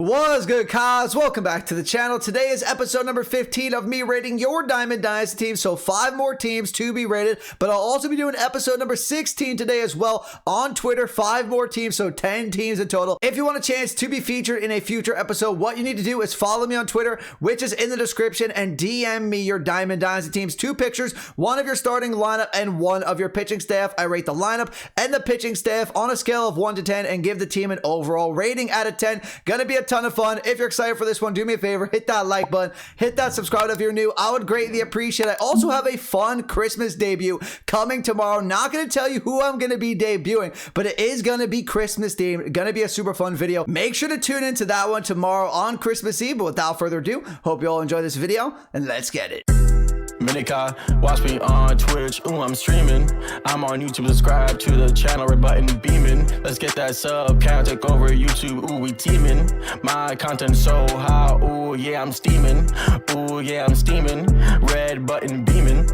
What's good, Kaz? Welcome back to the channel. Today is episode number 15 of me rating your Diamond Dynasty team. So 5 more teams to be rated, but I'll also be doing episode number 16 today as well on Twitter. 5 more teams, so 10 teams in total. If you want a chance to be featured in a future episode, what you need to do is follow me on Twitter, which is in the description, and DM me your Diamond Dynasty teams. 2 pictures, 1 of your starting lineup and 1 of your pitching staff. I rate the lineup and the pitching staff on a scale of 1 to 10 and give the team an overall rating out of 10. Gonna be a ton of fun. If you're excited for this one, do me a favor, hit that like button, hit that subscribe if you're new. I would greatly appreciate it. I also have a fun Christmas debut coming tomorrow. Not going to tell you who I'm going to be debuting, but it is going to be Christmas themed. Going to be a super fun video. Make sure to tune into that one tomorrow on Christmas Eve. But without further ado, hope you all enjoy this video and let's get it. Minika, watch me on Twitch, ooh, I'm streaming. I'm on YouTube, subscribe to the channel, red button beaming. Let's get that sub count, take over YouTube, ooh, we teaming. My content so hot, ooh, yeah, I'm steaming. Ooh, yeah, I'm steaming. Red button beaming.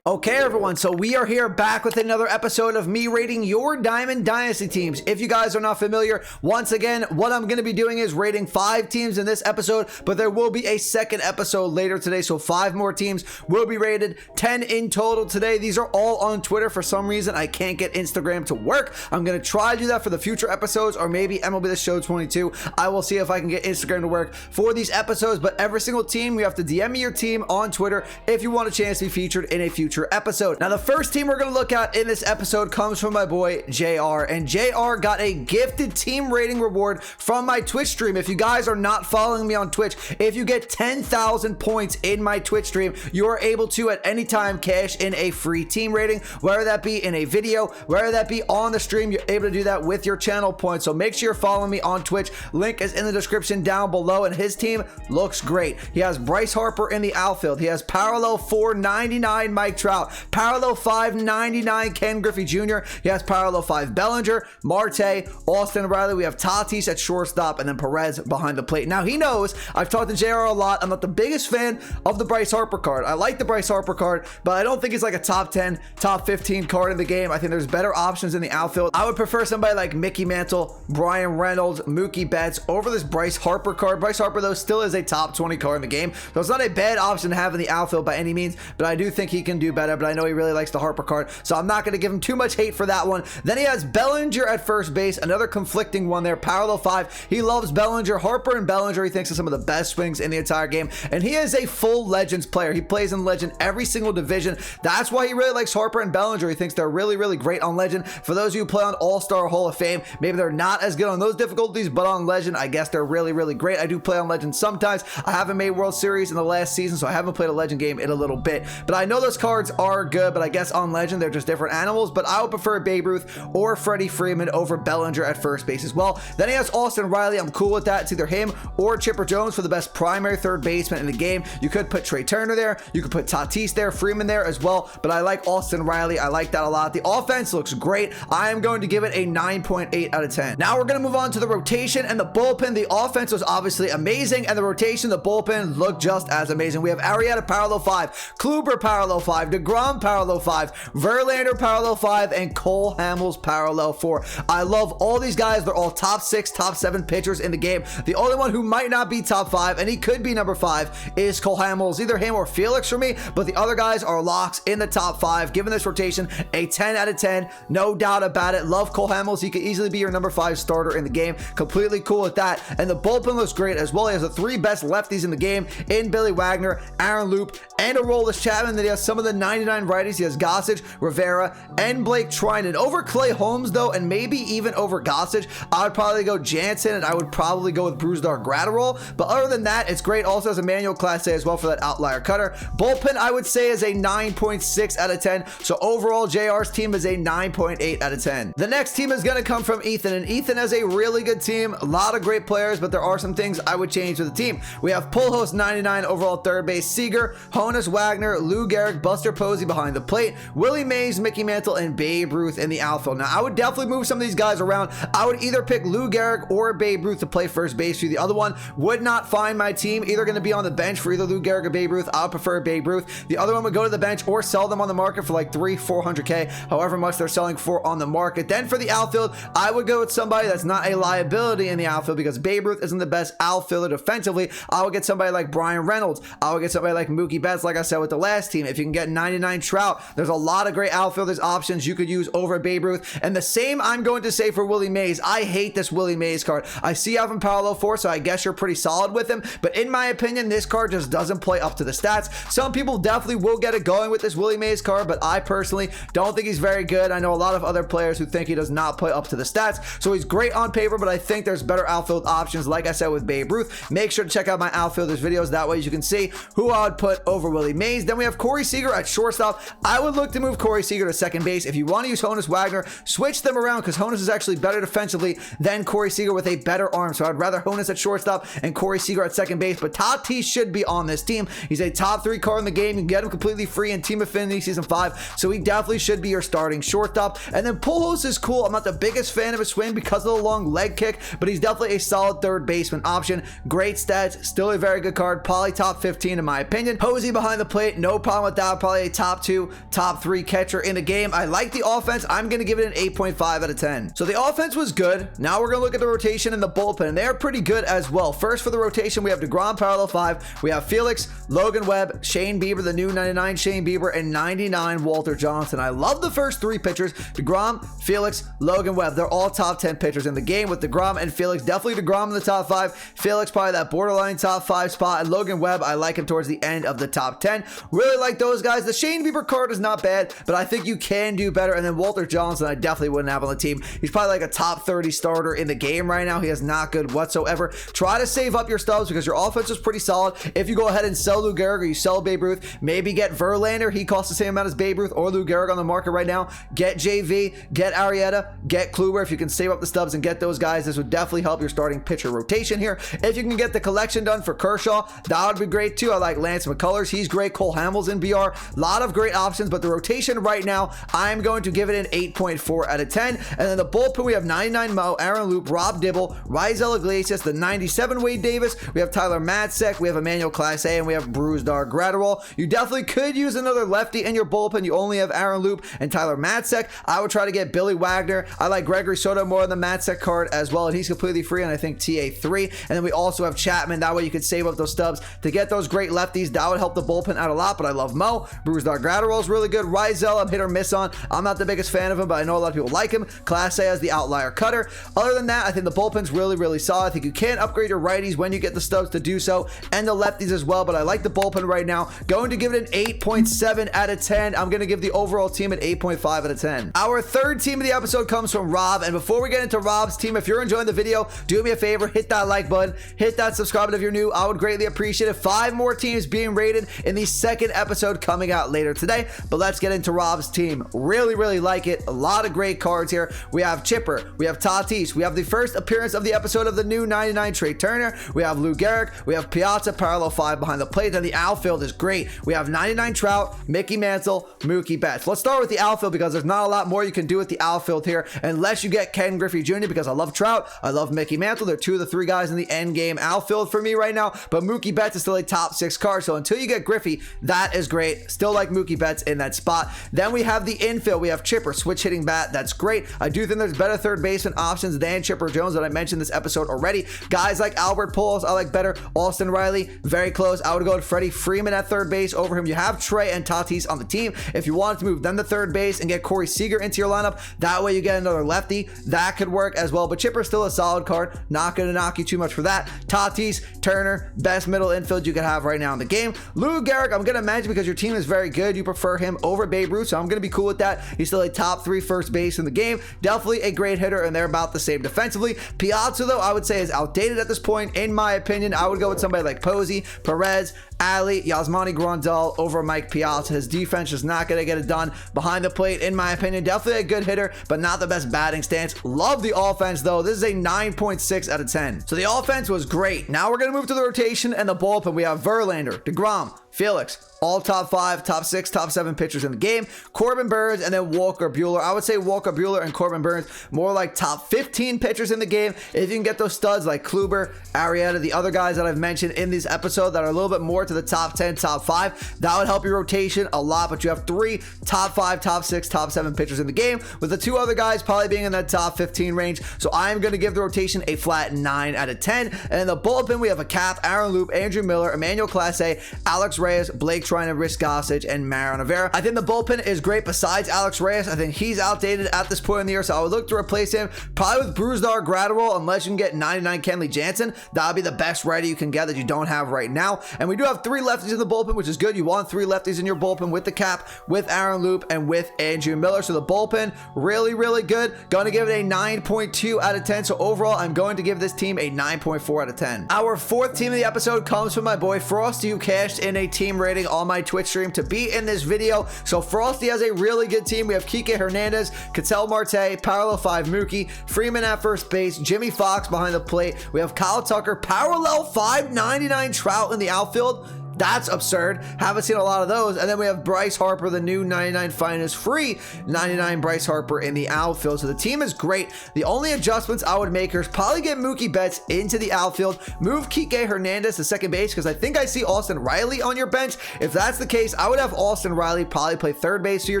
Okay, everyone, so we are here back with another episode of me rating your Diamond Dynasty teams. If you guys are not familiar, once again, what I'm going to be doing is rating 5 teams in this episode, but there will be a second episode later today, so 5 more teams will be rated, 10 in total today. These are all on Twitter. For some reason, I can't get Instagram to work. I'm going to try to do that for the future episodes, or maybe MLB The Show 22. I will see if I can get Instagram to work for these episodes, but every single team, you have to DM me your team on Twitter if you want a chance to be featured in a future episode. Now, the first team we're going to look at in this episode comes from my boy JR, and JR got a gifted team rating reward from my Twitch stream. If you guys are not following me on Twitch, if you get 10,000 points in my Twitch stream, you are able to at any time cash in a free team rating, whether that be in a video, whether that be on the stream. You're able to do that with your channel points, so make sure you're following me on Twitch. Link is in the description down below, and his team looks great. He has Bryce Harper in the outfield. He has parallel 499 Mike Trout, parallel 599 Ken Griffey Jr. He has parallel 5 Bellinger, Marte, Austin Riley. We have Tatis at shortstop, and then Perez behind the plate. Now, he knows I've talked to JR a lot. I'm not the biggest fan of the Bryce Harper card. I like the Bryce Harper card, but I don't think it's like a top 10, top 15 card in the game. I think there's better options in the outfield. I would prefer somebody like Mickey Mantle, Brian Reynolds, Mookie Betts over this Bryce Harper card. Bryce Harper, though, still is a top 20 card in the game, so it's not a bad option to have in the outfield by any means, but I do think he can do better. But I know he really likes the Harper card, so I'm not going to give him too much hate for that one. Then he has Bellinger at first base, another conflicting one there, parallel 5. He loves Bellinger. Harper and Bellinger, he thinks, are some of the best swings in the entire game, and he is a full Legends player. He plays in Legend every single division. That's why he really likes Harper and Bellinger. He thinks they're really, really great on Legend. For those of you who play on All-Star Hall of Fame, maybe they're not as good on those difficulties, but on Legend, I guess they're really, really great. I do play on Legend sometimes. I haven't made World Series in the last season, so I haven't played a Legend game in a little bit, but I know those cards are good, but I guess on Legend, they're just different animals. But I would prefer Babe Ruth or Freddie Freeman over Bellinger at first base as well. Then he has Austin Riley. I'm cool with that. It's either him or Chipper Jones for the best primary third baseman in the game. You could put Trey Turner there. You could put Tatis there, Freeman there as well. But I like Austin Riley. I like that a lot. The offense looks great. I am going to give it a 9.8 out of 10. Now we're going to move on to the rotation and the bullpen. The offense was obviously amazing, and the rotation, the bullpen looked just as amazing. We have Arrieta parallel 5, Kluber parallel 5, DeGrom parallel 5, Verlander parallel 5, and Cole Hamels parallel 4. I love all these guys. They're all top 6, top 7 pitchers in the game. The only one who might not be top 5, and he could be number 5, is Cole Hamels. Either him or Felix for me, but the other guys are locks in the top 5. Giving this rotation a 10 out of 10, no doubt about it. Love Cole Hamels. He could easily be your number 5 starter in the game. Completely cool with that. And the bullpen looks great as well. He has the 3 best lefties in the game in Billy Wagner, Aaron Loop, and Aroldis Chapman. Then he has some of the 99 righties. He has Gossage, Rivera, and Blake Trinan. Over Clay Holmes, though, and maybe even over Gossage, I would probably go Jansen, and I would probably go with Brusdar Graterol. But other than that, it's great. Also has Emmanuel Clase as well for that outlier cutter. Bullpen, I would say, is a 9.6 out of 10. So overall, JR's team is a 9.8 out of 10. The next team is going to come from Ethan, and Ethan has a really good team. A lot of great players, but there are some things I would change to the team. We have Pujols 99 overall third base, Seager, Honus Wagner, Lou Gehrig, Buster Buster Posey behind the plate, Willie Mays, Mickey Mantle, and Babe Ruth in the outfield. Now, I would definitely move some of these guys around. I would either pick Lou Gehrig or Babe Ruth to play first base for you. The other one would not find my team. Either going to be on the bench for either Lou Gehrig or Babe Ruth. I would prefer Babe Ruth. The other one would go to the bench or sell them on the market for like $300-400K, however much they're selling for on the market. Then for the outfield, I would go with somebody that's not a liability in the outfield because Babe Ruth isn't the best outfielder defensively. I would get somebody like Brian Reynolds. I would get somebody like Mookie Betts, like I said with the last team. If you can get 99 Trout, there's a lot of great outfielders options you could use over Babe Ruth. And the same I'm going to say for Willie Mays. I hate this Willie Mays card. I see you have him parallel 4, so I guess you're pretty solid with him. But in my opinion, this card just doesn't play up to the stats. Some people definitely will get it going with this Willie Mays card, but I personally don't think he's very good. I know a lot of other players who think he does not play up to the stats. So he's great on paper, but I think there's better outfield options, like I said with Babe Ruth. Make sure to check out my outfielders videos. That way you can see who I would put over Willie Mays. Then we have Corey Seager at shortstop. I would look to move Corey Seager to second base. If you want to use Honus Wagner, switch them around because Honus is actually better defensively than Corey Seager with a better arm. So I'd rather Honus at shortstop and Corey Seager at second base. But Tatis should be on this team. He's a top 3 card in the game. You can get him completely free in Team Affinity Season 5. So he definitely should be your starting shortstop. And then Pujols is cool. I'm not the biggest fan of his swing because of the long leg kick, but he's definitely a solid third baseman option. Great stats. Still a very good card. Probably top 15 in my opinion. Posey behind the plate. No problem with that. Probably a top 2, top 3 catcher in the game. I like the offense. I'm going to give it an 8.5 out of 10. So the offense was good. Now we're going to look at the rotation and the bullpen, and they're pretty good as well. First for the rotation, we have DeGrom parallel 5. We have Felix, Logan Webb, Shane Bieber, the new 99 Shane Bieber, and 99 Walter Johnson. I love the first 3 pitchers. DeGrom, Felix, Logan Webb. They're all top 10 pitchers in the game with DeGrom and Felix. Definitely DeGrom in the top 5. Felix probably that borderline top 5 spot. And Logan Webb, I like him towards the end of the top 10. Really like those guys. The Shane Bieber card is not bad, but I think you can do better. And then Walter Johnson, I definitely wouldn't have on the team. He's probably like a top 30 starter in the game right now. He is not good whatsoever. Try to save up your stubs because your offense is pretty solid. If you go ahead and sell Lou Gehrig or you sell Babe Ruth, maybe get Verlander. He costs the same amount as Babe Ruth or Lou Gehrig on the market right now. Get JV, get Arrieta, get Kluber. If you can save up the stubs and get those guys, this would definitely help your starting pitcher rotation here. If you can get the collection done for Kershaw, that would be great too. I like Lance McCullers. He's great. Cole Hamels in BR. A lot of great options, but the rotation right now, I'm going to give it an 8.4 out of 10. And then the bullpen, we have 99 Mo, Aaron Loup, Rob Dibble, Raisel Iglesias, the 97 Wade Davis. We have Tyler Matzek. We have Emmanuel Clase, and we have Brusdar Graterol. You definitely could use another lefty in your bullpen. You only have Aaron Loup and Tyler Matzek. I would try to get Billy Wagner. I like Gregory Soto more on the Matzek card as well, and he's completely free, and I think TA3. And then we also have Chapman. That way you could save up those stubs to get those great lefties. That would help the bullpen out a lot, but I love Mo. Brusdar Graterol is really good. Raisel, I'm hit or miss on. I'm not the biggest fan of him, but I know a lot of people like him. Class A as the outlier cutter. Other than that, I think the bullpen's really, really solid. I think you can upgrade your righties when you get the stubs to do so, and the lefties as well, but I like the bullpen right now. Going to give it an 8.7 out of 10. I'm going to give the overall team an 8.5 out of 10. Our third team of the episode comes from Rob, and before we get into Rob's team, if you're enjoying the video, do me a favor, hit that like button, hit that subscribe button if you're new. I would greatly appreciate it. 5 more teams being rated in the second episode coming out later today, but let's get into Rob's team. Really, really like it. A lot of great cards here. We have Chipper, we have Tatis, we have the first appearance of the episode of the new 99 Trey Turner, we have Lou Gehrig, we have Piazza parallel 5 behind the plate, and the outfield is great. We have 99 Trout, Mickey Mantle, Mookie Betts. Let's start with the outfield because there's not a lot more you can do with the outfield here unless you get Ken Griffey Jr. because I love Trout, I love Mickey Mantle. They're 2 of the 3 guys in the end game outfield for me right now, but Mookie Betts is still a top 6 card, so until you get Griffey, that is great. Still like Mookie Betts in that spot. Then we have the infield. We have Chipper, switch hitting bat. That's great. I do think there's better third baseman options than Chipper Jones that I mentioned this episode already. Guys like Albert Pujols, I like better. Austin Riley, very close. I would go with Freddie Freeman at third base over him. You have Trey and Tatis on the team. If you wanted to move them to third base and get Corey Seager into your lineup, that way you get another lefty. That could work as well, but Chipper's still a solid card. Not going to knock you too much for that. Tatis, Turner, best middle infield you could have right now in the game. Lou Gehrig, I'm going to imagine because your team is very good, you prefer him over Babe Ruth, so I'm going to be cool with that. He's still a top 3 first base in the game. Definitely a great hitter, and they're about the same defensively. Piazza, though, I would say is outdated at this point. In my opinion, I would go with somebody like Posey, Perez, Ali, Yasmani Grandal over Mike Piazza. His defense is not going to get it done behind the plate, in my opinion. Definitely a good hitter, but not the best batting stance. Love the offense, though. This is a 9.6 out of 10. So the offense was great. Now we're going to move to the rotation and the bullpen. We have Verlander, DeGrom, Felix, all top 5. 5, top 6, top 7 pitchers in the game. Corbin Burnes and then Walker Buehler. I would say Walker Buehler and Corbin Burnes more like top 15 pitchers in the game. If you can get those studs like Kluber, Arrieta, the other guys that I've mentioned in this episode that are a little bit more to the top 10, top 5, that would help your rotation a lot. But you have 3 top 5, top 6, top 7 pitchers in the game, with the 2 other guys probably being in that top 15 range. So I'm going to give the rotation a flat 9 out of 10. And in the bullpen, we have a Cap, Aaron Loup, Andrew Miller, Emmanuel Clase, Alex Reyes, Blake Trinan, Rich Gossage, and Mariano Rivera. I think the bullpen is great besides Alex Reyes. I think he's outdated at this point in the year, so I would look to replace him probably with Brusdar Graterol, unless you can get 99 Kenley Jansen. That would be the best righty you can get that you don't have right now. And we do have 3 lefties in the bullpen, which is good. You want 3 lefties in your bullpen with the Cap, with Aaron Loup, and with Andrew Miller. So the bullpen, really, really good. Going to give it a 9.2 out of 10. So overall, I'm going to give this team a 9.4 out of 10. Our 4th team of the episode comes from my boy Frosty, who cashed in a team rating on my Twitch stream to be in this video. So Frosty has a really good team. We have Kike Hernandez, Ketel Marte, parallel 5 Mookie, Freeman at first base, Jimmy Fox behind the plate. We have Kyle Tucker, parallel 5 99 Trout in the outfield. That's absurd. Haven't seen a lot of those. And then we have Bryce Harper, the new 99 finest free 99 Bryce Harper in the outfield. So the team is great. The only adjustments I would make is probably get Mookie Betts into the outfield, move Kike Hernandez to second base, because I think I see Austin Riley on your bench. If that's the case, I would have Austin Riley probably play third base for your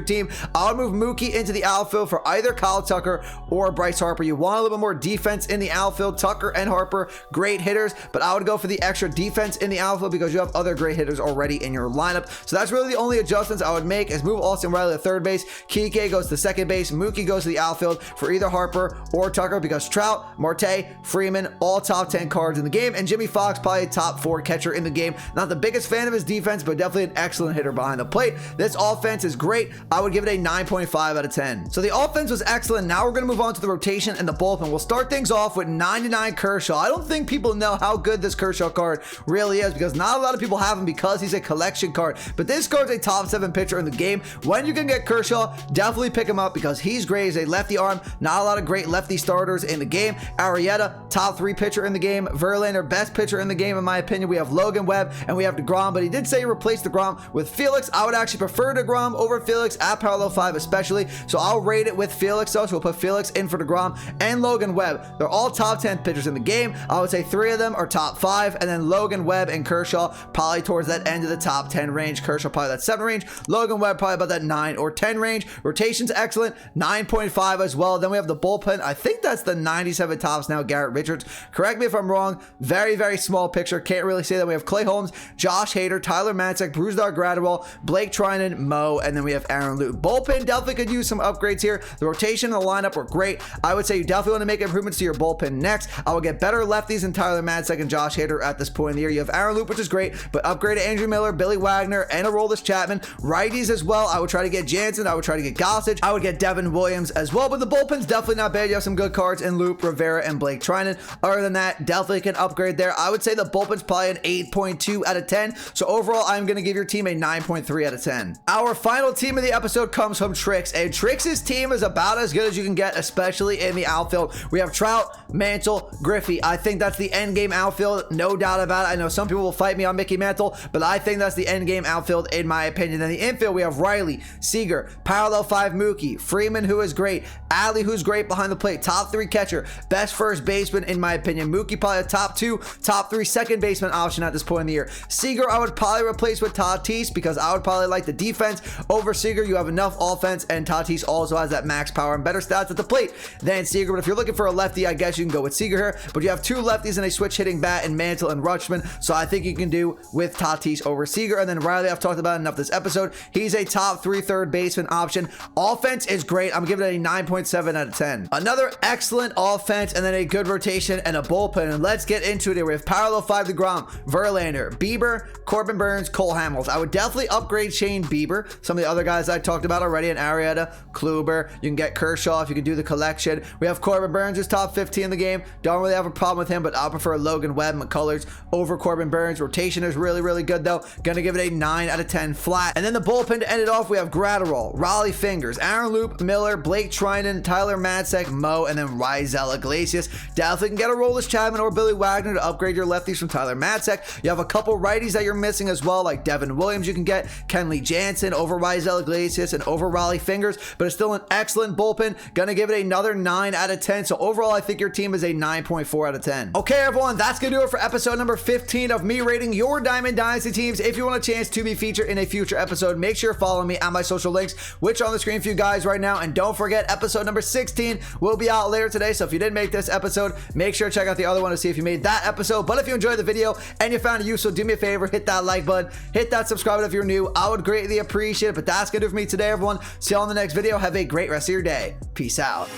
team. I would move Mookie into the outfield for either Kyle Tucker or Bryce Harper. You want a little bit more defense in the outfield. Tucker and Harper, great hitters, but I would go for the extra defense in the outfield because you have other great hitters already in your lineup. So that's really the only adjustments I would make, is move Austin Riley to third base, Kike goes to second base, Mookie goes to the outfield for either Harper or Tucker, because Trout, Marte, Freeman, all top 10 cards in the game, and Jimmy Fox probably top 4 catcher in the game. Not the biggest fan of his defense, but definitely an excellent hitter behind the plate. This offense is great. I would give it a 9.5 out of 10. So the offense was excellent. Now we're going to move on to the rotation and the bullpen. We'll start things off with 99 Kershaw. I don't think people know how good this Kershaw card really is, because not a lot of people have him because he's a collection card, but this card's a top 7 pitcher in the game. When you can get Kershaw, definitely pick him up because he's great. He's a lefty arm. Not a lot of great lefty starters in the game. Arrieta, top 3 pitcher in the game. Verlander, best pitcher in the game in my opinion. We have Logan Webb and we have DeGrom, but he did say he replaced DeGrom with Felix. I would actually prefer DeGrom over Felix at parallel 5 especially, so I'll rate it with Felix though. So we'll put Felix in for DeGrom and Logan Webb. They're all top 10 pitchers in the game. I would say 3 of them are top 5, and then Logan Webb and Kershaw probably towards that end of the top 10 range. Kershaw probably that 7 range. Logan Webb probably about that 9 or 10 range. Rotation's excellent, 9.5 as well. Then we have the bullpen. I think that's the 97 tops now, Garrett Richards. Correct me if I'm wrong. Very, very small picture. Can't really say that. We have Clay Holmes, Josh Hader, Tyler Matzek, Brusdar Graterol, Blake Trinan, Mo, and then we have Aaron Loup. Bullpen definitely could use some upgrades here. The rotation and the lineup were great. I would say you definitely want to make improvements to your bullpen next. I would get better lefties than Tyler Matzek and Josh Hader at this point in the year. You have Aaron Loup, which is great, but upgrade to Andrew Miller, Billy Wagner, and Aroldis Chapman. Righties as well. I would try to get Jansen. I would try to get Gossage. I would get Devin Williams as well, but the bullpen's definitely not bad. You have some good cards in Loup, Rivera, and Blake Trinan. Other than that, definitely can upgrade there. I would say the bullpen's probably an 8.2 out of 10. So overall, I'm going to give your team a 9.3 out of 10. Our final team of the episode comes from Trix, and Trix's team is about as good as you can get, especially in the outfield. We have Trout, Mantle, Griffey. I think that's the end game outfield, no doubt about it. I know some people will fight me on Mickey Mantle, but I think that's the end game outfield in my opinion. In the infield, we have Riley, Seager, parallel 5 Mookie, Freeman, who is great, Adley, who's great behind the plate, top 3 catcher, best first baseman in my opinion. Mookie probably a top 2, top 3 second baseman option at this point in the year. Seager I would probably replace with Tatis because I would probably like the defense over Seager. You have enough offense, and Tatis also has that max power and better stats at the plate than Seager. But if you're looking for a lefty, I guess you can go with Seager here. But you have 2 lefties and a switch hitting bat in Mantle and Rutschman, so I think you can do with Tatis over Seager. And then Riley, I've talked about enough this episode. He's a top 3 third baseman option. Offense is great. I'm giving it a 9.7 out of 10. Another excellent offense, and then a good rotation and a bullpen. And let's get into it here. We have parallel 5 DeGrom, Verlander, Bieber, Corbin Burnes, Cole Hamels. I would definitely upgrade Shane Bieber. Some of the other guys I talked about already, in Arrieta, Kluber. You can get Kershaw if you can do the collection. We have Corbin Burnes, who's top 15 in the game. Don't really have a problem with him, but I'll prefer Logan Webb, McCullers over Corbin Burnes. Rotation is really really good though. Gonna give it a 9 out of 10 flat. And then the bullpen to end it off, we have Gratterall, Raleigh Fingers, Aaron Loop, Miller, Blake Trinan, Tyler Matzek, Mo, and then Rizal Iglesias. Definitely can get a Roldis Chapman or Billy Wagner to upgrade your lefties from Tyler Matzek. You have a couple righties that you're missing as well, like Devin Williams you can get, Kenley Jansen over Rizal Iglesias and over Raleigh Fingers, but it's still an excellent bullpen. Gonna give it another 9 out of 10. So overall, I think your team is a 9.4 out of 10. Okay, everyone, that's gonna do it for episode number 15 of me rating your Diamond Dynasty teams. If you want a chance to be featured in a future episode, make sure you're following me on my social links, which are on the screen for you guys right now. And don't forget, episode number 16 will be out later today. So if you didn't make this episode, make sure to check out the other one to see if you made that episode. But if you enjoyed the video and you found it useful, do me a favor, hit that like button, hit that subscribe button if you're new. I would greatly appreciate it. But that's gonna do it for me today, everyone. See you all in the next video. Have a great rest of your day. Peace out.